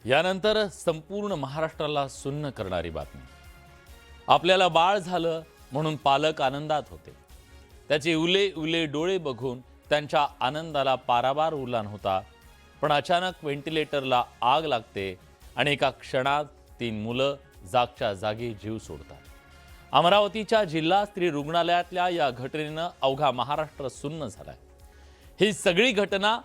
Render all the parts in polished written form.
यानंतर संपूर्ण महाराष्ट्राला सुन्न करणारी बातमी। आपल्याला बाळ झालं म्हणून पालक आनंदात होते। त्याचे उले उले डोळे बघून त्यांच्या आनंदाला पारावार उरला नव्हता। पण अचानक व्हेंटिलेटरला आग लागते आणि एका क्षणात 3 मुलं जागच्या जागी जीव सोडतात। अमरावतीच्या जिल्हा स्त्री रुग्णालयातल्या या घटनेनं अवघा महाराष्ट्र सुन्न झालाय। ही सगळी घटना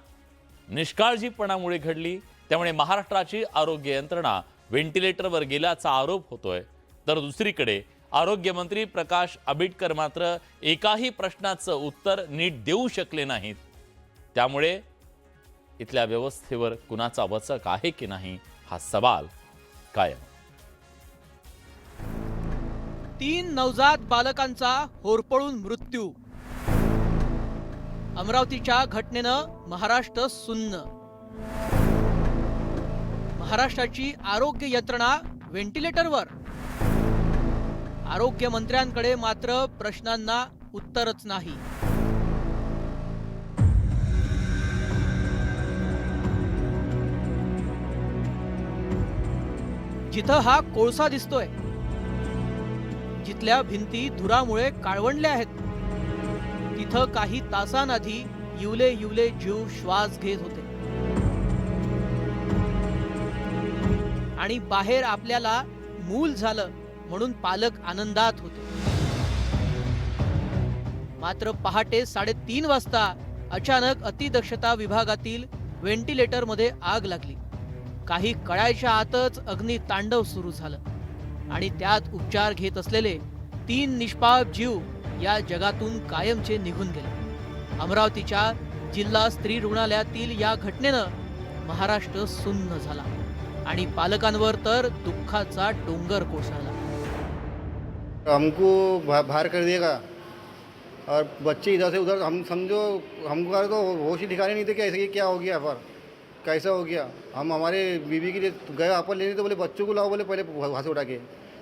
निष्काळजीपणामुळे घडली, त्यामुळे महाराष्ट्राची आरोग्य यंत्रणा व्हेंटिलेटरवर गेल्याचा आरोप होतोय। तर दुसरीकडे आरोग्य मंत्री प्रकाश आंबेडकर मात्र एकाही प्रश्नाचं उत्तर नीट देऊ शकले नाहीत। त्यामुळे इथल्या व्यवस्थेवर कुणाचा वचक आहे की नाही हा सवाल कायम। 3 नवजात बालकांचा होरपळून मृत्यू। अमरावतीच्या घटनेनं महाराष्ट्र सुन्न। महाराष्ट्राची आरोग्य यंत्रणा व्हेंटिलेटरवर। आरोग्य मंत्र्यांकडे मात्र प्रश्नांना उत्तरच नाही। जिथं हा कोळसा दिसतोय, जिथल्या भिंती धुरामुळे काळवंडल्या आहेत, तिथं काही तासांआधी युले युले जीव श्वास घेत होते आणि बाहेर आपल्याला मूल झालं म्हणून पालक आनंदात होते। मात्र पहाटे 3:30 वाजता अचानक अतिदक्षता विभागातील व्हेंटिलेटरमध्ये आग लागली। काही कळायच्या आतच अग्नितांडव सुरू झालं आणि त्यात उपचार घेत असलेले 3 निष्पाप जीव या जगातून कायमचे निघून गेले। अमरावतीच्या जिल्हा स्त्री रुग्णालयातील या घटनेनं महाराष्ट्र सुन्न झाला आणि पालकांवर तर दुःखाचा डोंगर कोसळला। हमको बाहर कर देगा और बच्चे इधर से उधर, हम समझो हमको तो होश ही ठिकाने नहीं थे कि ऐसे ये क्या हो गया, पर कैसा हो गया। हम हमारे बीवी के लिए गए आपन लेने, तो बोले बच्चों को लाओ, बोले पहले वहाँ से उठा के,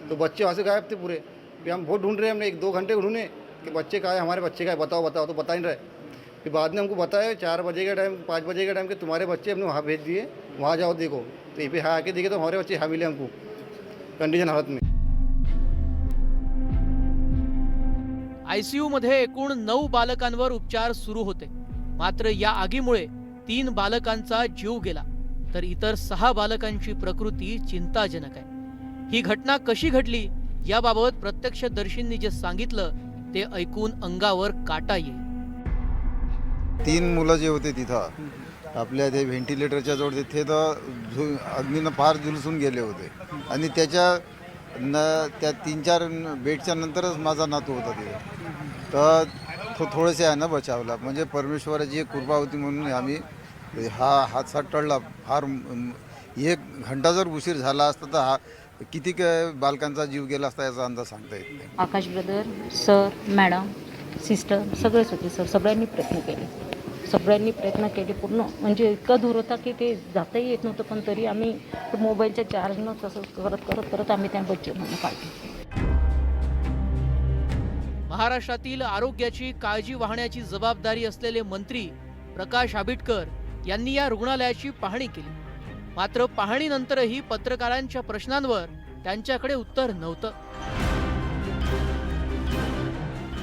तो बच्चे वहाँ से गायब थे पूरे। फिर हम बहुत ढूंढ रहे हैं, हमने 1-2 घंटे ढूंढे कि बच्चे कहाँ हैं, हमारे बच्चे कहाँ है, बताओ बताओ, तो बता नहीं रहे। फिर बाद में हमको बताया 4 बजे का टाइम, 5 बजे का टाइम कि तुम्हारे बच्चे हमने वहाँ भेज दिए, वहाँ जाओ देखो। तो ये पे हाँ आके देखे तो हमारे बच्चे हाँ मिले हमको कंडीशन हालत में। आयसीयू मध्ये एकूण 9 बालकांवर उपचार सुरू होते। मात्र या आगीमुळे 3 बालकांचा जीव गेला, तर इतर 6 बालकांची प्रकृती चिंताजनक आहे। ही घटना कशी घडली याबाबत प्रत्यक्षदर्शींनी जे सांगितलं ते ऐकून अंगावर काटा येईल। 3 मुलं जे होते तिथं आपल्या ते व्हेंटिलेटरच्या जवळ, तिथे तर अग्नीनं फार झुलसून गेले होते आणि त्या 3-4 बेडच्या नंतरच माझा नातू होता तिथे। तर तो थोडेसे आहे ना बचावला, म्हणजे परमेश्वराची एक कृपा होती म्हणून आम्ही हा हादसा टळला। फार 1 घंटा जर उशीर झाला असता तर हा किती बालकांचा जीव गेला असता याचा अंदाज सांगता येत नाही। आकाश ब्रदर, सर, मॅडम, सिस्टर सगळेच होते सर। सगळ्यांनी प्रयत्न केले पूर्ण, म्हणजे इतका दूर होता की ते जाताही येत नव्हतं, पण तरी आम्ही मोबाईलच्या चार्जनं तसं करत आम्ही त्या बच्चे म्हणून काढले। महाराष्ट्रातील आरोग्याची काळजी वाहण्याची जबाबदारी असलेले मंत्री प्रकाश आंबेडकर यांनी या रुग्णालयाची पाहणी केली। मात्र पाहणीनंतरही पत्रकारांच्या प्रश्नांवर त्यांच्याकडे उत्तर नव्हतं।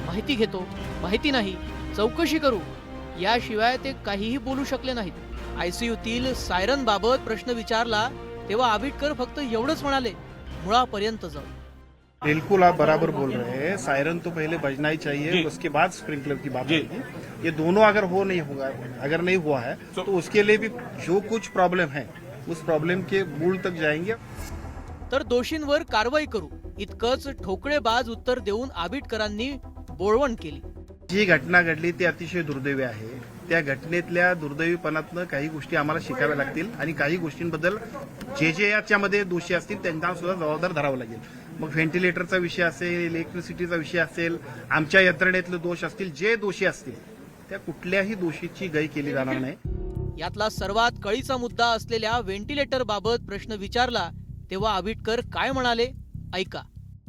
माहिती घेतो, माहिती नाही, चौकशी करू याशिवाय ते काहीही बोलू शकले नाहीत। आयसीयूतील सायरन बाबत प्रश्न विचारला तेव्हा आंबेडकर फक्त एवढंच म्हणाले, मुळापर्यंत जाऊ। बिल्कुल आप बराबर बोल रहे हैं, सायरन तो पहले बजना ही चाहिए, उसके बाद स्प्रिंकलर की बात होगी। ये दोनों अगर अगर नहीं हुआ है तो उसके लिए भी जो कुछ प्रॉब्लम है उस प्रॉब्लम के मूल तक जाएंगे। तर दोषींवर कारवाई करू इतकंच ठोकळेबाज उत्तर देऊन आंबेडकरांनी बोळवण केली। जी घटना घडली ती अतिशय दुर्दैवी आहे। त्या घटनेतल्या दुर्दैवीपणातनं काही गोष्टी आम्हाला शिकाव्या लागतील आणि काही गोष्टींबद्दल जे याच्यामध्ये दोषी असतील त्यांना सुद्धा जबाबदार धरावं लागेल। मग व्हेंटिलेटरचा विषय असेल, इलेक्ट्रिसिटीचा विषय असेल, आमच्या यंत्रणेतले दोष असतील, जे दोषी असतील त्या कुठल्याही दोषीची गय केली जाणार नाही। यातला सर्वात कळीचा मुद्दा असलेल्या व्हेंटिलेटर बाबत प्रश्न विचारला तेव्हा आंबेडकर काय म्हणाले ऐका।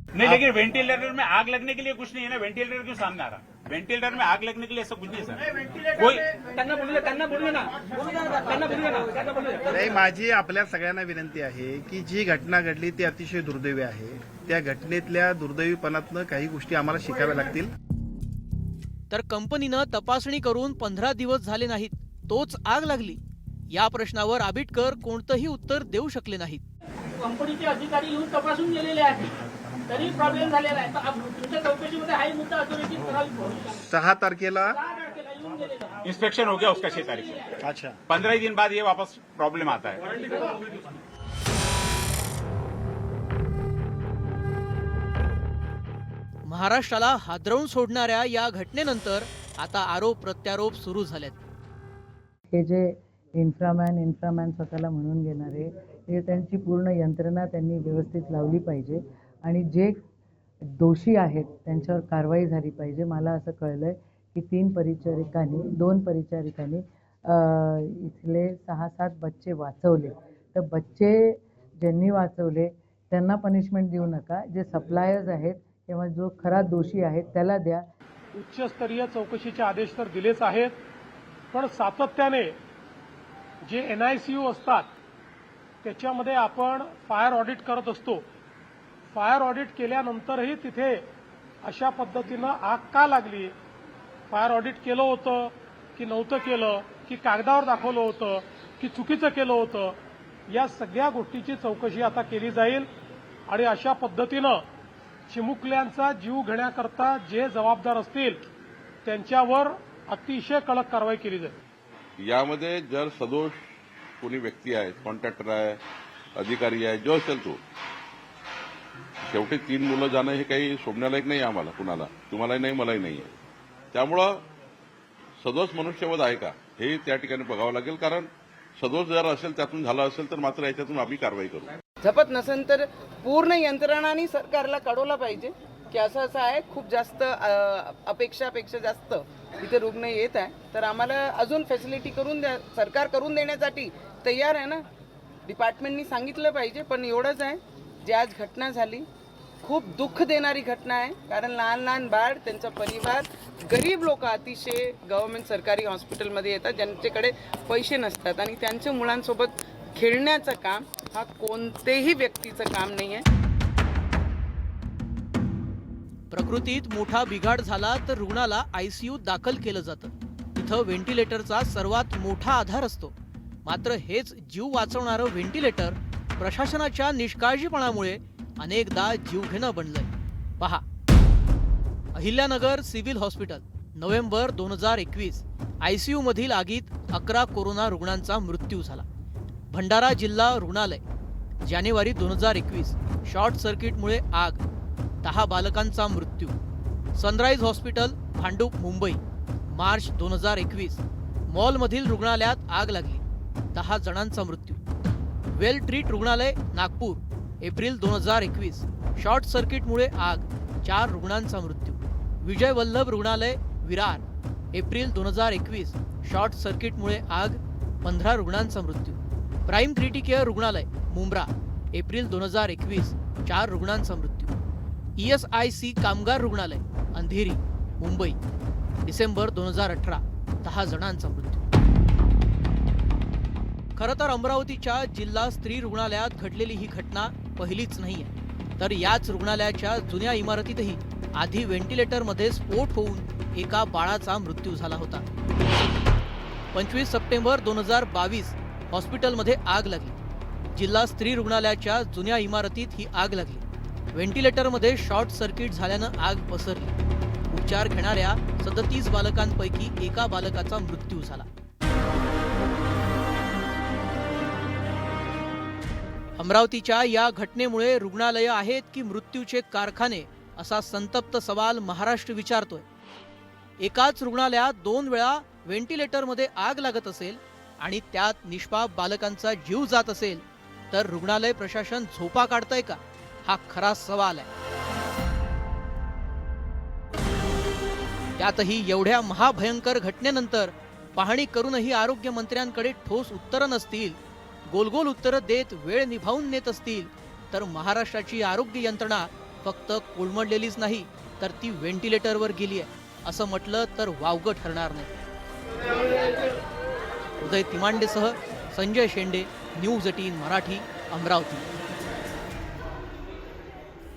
नहीं, लेकिन वेंटिलेटर में आग लगने के लिए कुछ नहीं है ना। वेंटिलेटर क्यों सामने आ रहा? वेंटिलेटर में आग लगने के लिए ऐसा कुछ नहीं सर। कोई नाही, माझी आपल्या सगळ्यांना विनंती आहे की जी घटना घडली ती अतिशय दुर्दैवी आहे. त्या घटनेतल्या दुर्दैवीपणातनं काही गोष्टी आम्हाला शिकाव्या लागतील. तर कंपनीनं तपासणी करून 15 दिवस झाले नाहीत, तोच आग लागली. या प्रश्नावर आबिटकर कोणतंही उत्तर देऊ शकले नाहीत. कंपनीचे अधिकारी येऊन तपासून गेलेले आहेत, तरी प्रॉब्लेम झालेला आहे. तर तुमच्या चौकशीमध्ये हाही मुद्दा अधोरेखित करावी. 6 तारखेला येऊन गेलेला आहे. इंस्पेक्शन हो गया उसका 6 तारीख को। अच्छा 15 दिन बाद ये वापस प्रॉब्लम आता है। महाराष्ट्राला हादरवून सोडणाऱ्या या घटनेनंतर आता आरोप प्रत्यारोप सुरू झालेत. हे जे इन्फ्रामॅन स्वतःला म्हणून घेणारे, हे त्यांची पूर्ण यंत्रणा त्यांनी व्यवस्थित लावली पाहिजे आणि जे दोषी आहेत त्यांच्यावर कारवाई झाली पाहिजे. मला असं कळलं आहे की 2 परिचारिकांनी इथले 6-7 बच्चे वाचवले. तर बच्चे ज्यांनी वाचवले त्यांना पनिशमेंट देऊ नका, जे सप्लायर्स आहेत किंवा जो खरा दोषी आहे त्याला द्या. उच्चस्तरीय चौकशीचे आदेश तर दिलेच आहेत, पण सातत्याने जे NICU असतात त्याच्यामध्ये आपण फायर ऑडिट करत असतो. फायर ऑडिट केल्यानंतरही तिथे अशा पद्धतीनं आग का लागली, फायर ऑडिट केलं होतं की नव्हतं केलं, की कागदावर दाखवलं होतं की चुकीचं केलं होतं, या सगळ्या गोष्टीची चौकशी आता केली जाईल आणि अशा पद्धतीनं चिमुकल्यांचा जीव घेण्याकरता जे जबाबदार असतील त्यांच्यावर अतिशय कडक कारवाई केली जाईल. यामध्ये जर सदोष कोणी व्यक्ती आहे, कॉन्ट्रॅक्टर आहे, अधिकारी आहे, जो असेल तो, शेवटी 3 मुलं जाणं हे काही शोभण्यालायक नाही आम्हाला, कुणाला, तुम्हालाही नाही, मलाही नाही आहे. त्यामुळं सदोष मनुष्यवध आहे का हे त्या ठिकाणी बघावं लागेल, कारण सदोष जर असेल, त्यातून झालं असेल तर मात्र याच्यातून आम्ही कारवाई करू. झपत नसेल तर पूर्ण यंत्रणांनी सरकारला कळवलं पाहिजे की असं आहे. खूप जास्त अपेक्षापेक्षा जास्त इथे रुग्ण येत आहे, तर आम्हाला अजून फॅसिलिटी करून द्या. सरकार करून देण्यासाठी तयार आहे ना, डिपार्टमेंटनी सांगितलं पाहिजे. पण एवढंच आहे, जी आज घटना झाली खूप दुःख देणारी घटना आहे. कारण लहान बाळ, त्यांचा परिवार, गरीब लोक अतिशय गव्हर्नमेंट सरकारी हॉस्पिटलमध्ये येतात ज्यांच्याकडे पैसे नसतात आणि त्यांच्या मुलांसोबत खेळण्याचं काम हा कोणतेही व्यक्तीचं काम नाही आहे. प्रकृतीत मोठा बिघाड झाला तर रुग्णाला ICU दाखल केलं जातं. इथं व्हेंटिलेटरचा सर्वात मोठा आधार असतो. मात्र हेच जीव वाचवणारं व्हेंटिलेटर प्रशासनाच्या निष्काळजीपणामुळे अनेकदा जीवघेणं बनलंय. पहा, Ahilyanagar civil hospital, November 2021. ICU मधील आगीत 11 कोरोना रुग्णांचा मृत्यू झाला. भंडारा जिल्हा रुग्णालय, जानेवारी 2021. शॉर्ट सर्किटमुळे आग, 10 बालकांचा मृत्यू. Sunrise hospital, Bhandup, Mumbai, March 2021. मॉलमधील रुग्णालयात आग लागली, 10 जणांचा मृत्यू. वेल ट्रीट रुग्णालय, नागपूर, एप्रिल 2021. शॉर्ट सर्किटमुळे आग, 4 रुग्णांचा मृत्यू. विजय वल्लभ रुग्णालय, विरार, एप्रिल 2021. शॉर्ट सर्किटमुळे आग, 15 रुग्णांचा मृत्यू. प्राईम क्रिटिकेअर रुग्णालय, मुंब्रा, एप्रिल 2021. 4 रुग्णांचा मृत्यू. ESIC कामगार रुग्णालय, अंधेरी, मुंबई, डिसेंबर 2018. 10 जणांचा मृत्यू. खरं तर अमरावतीच्या जिल्हा स्त्री रुग्णालयात घडलेली ही घटना पहिलीच नाहीये. तर याच रुग्णालयाच्या जुन्या इमारतीतही आधी व्हेंटिलेटरमध्ये स्फोट होऊन एका बाळाचा मृत्यू झाला होता. 25 सप्टेंबर 2022 हॉस्पिटलमध्ये आग लागली. जिल्हा स्त्री रुग्णालयाच्या जुन्या इमारतीत ही आग लागली. व्हेंटिलेटरमध्ये शॉर्ट सर्किट झाल्यानं आग पसरली. उपचार घेणाऱ्या 37 बालकांपैकी एका बालकाचा मृत्यू झाला. अमरावतीच्या या घटनेमुळे रुग्णालय आहेत की मृत्यूचे कारखाने, असा संतप्त सवाल महाराष्ट्र विचारतोय. एकाच रुग्णालयात 2 वेळा व्हेंटिलेटरमध्ये आग लागत असेल आणि त्यात निष्पाप बालकांचा जीव जात असेल तर रुग्णालय प्रशासन झोपा काढतंय का, हा खरा सवाल आहे. त्यातही एवढ्या महाभयंकर घटनेनंतर पाहणी करूनही आरोग्य मंत्र्यांकडे ठोस उत्तरं नसतील, गोलगोल उत्तरं देत वेळ निभावून नेत असतील तर महाराष्ट्राची आरोग्य यंत्रणा फक्त कोलमडलेलीच नाही तर ती व्हेंटिलेटरवर गेली आहे असं म्हटलं तर वावगं ठरणार नाही. उदय तिमांडेसह संजय शेंडे, न्यूज 18 मराठी, अमरावती.